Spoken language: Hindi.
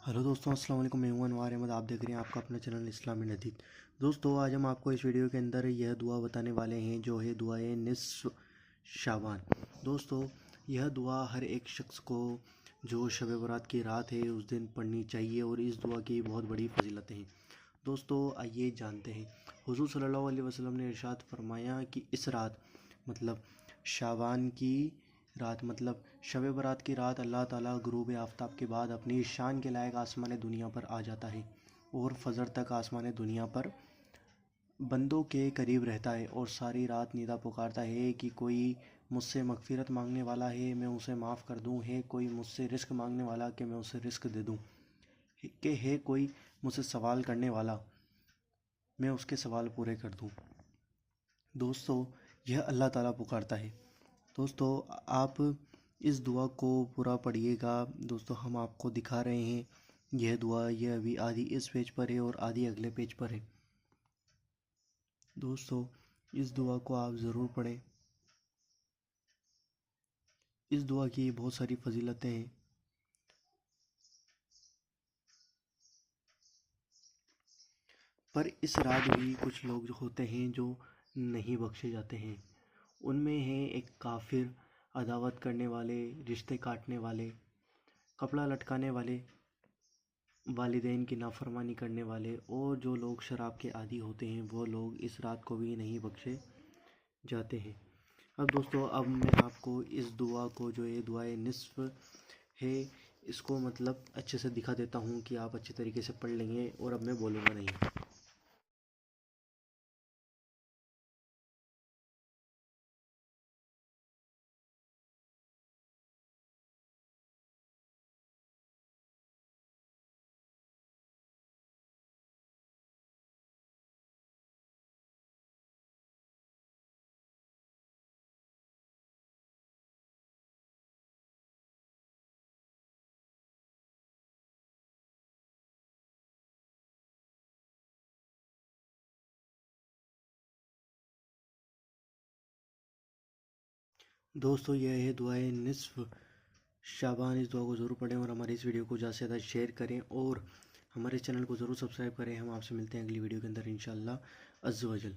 हेलो दोस्तों, अस्सलाम वालेकुम। मैं हूं अनवार अहमद। आप देख रहे हैं आपका अपना चैनल इस्लामी नदीद। दोस्तों, आज हम आपको इस वीडियो के अंदर यह दुआ बताने वाले हैं जो है दुआए निस्फ शाबान। दोस्तों, यह दुआ हर एक शख्स को जो शब बरात की रात है उस दिन पढ़नी चाहिए और इस दुआ की बहुत बड़ी फजीलतें हैं। दोस्तों, आइए जानते हैं। हुज़ूर सल्लल्लाहु अलैहि वसल्लम ने इरशाद फरमाया कि इस रात मतलब शाबान की रात मतलब शब बरात की रात अल्लाह ताला गुरूब आफ्ताब के बाद अपनी शान के लायक आसमान दुनिया पर आ जाता है और फजर तक आसमान दुनिया पर बंदों के करीब रहता है और सारी रात निदा पुकारता है कि कोई मुझसे मगफिरत मांगने वाला है, मैं उसे माफ़ कर दूं। है कोई मुझसे रिस्क मांगने वाला कि मैं उसे रिस्क दे दूं। कि है कोई मुझसे सवाल करने वाला, मैं उसके सवाल पूरे कर दूं। दोस्तों, यह अल्लाह ताला पुकारता है। दोस्तों, आप इस दुआ को पूरा पढ़िएगा। दोस्तों, हम आपको दिखा रहे हैं यह दुआ। यह अभी आधी इस पेज पर है और आधी अगले पेज पर है। दोस्तों, इस दुआ को आप ज़रूर पढ़ें। इस दुआ की बहुत सारी फजीलतें हैं, पर इस रात भी कुछ लोग जो होते हैं जो नहीं बख्शे जाते हैं। उनमें हैं एक काफिर, अदावत करने वाले, रिश्ते काटने वाले, कपड़ा लटकाने वाले, वालिदैन की नाफरमानी करने वाले और जो लोग शराब के आदी होते हैं, वो लोग इस रात को भी नहीं बख्शे जाते हैं। अब दोस्तों, अब मैं आपको इस दुआ को जो ये दुआए निस्फ़ है इसको मतलब अच्छे से दिखा देता हूँ कि आप अच्छे तरीके से पढ़ लेंगे और अब मैं बोलूँगा नहीं। दोस्तों, यह है दुआए निस्फ़ शाबान। इस दुआ को ज़रूर पढ़ें और हमारे इस वीडियो को ज़्यादा से ज़्यादा शेयर करें और हमारे चैनल को ज़रूर सब्सक्राइब करें। हम आपसे मिलते हैं अगली वीडियो के अंदर इंशाअल्लाह अज़्ज़ व जल।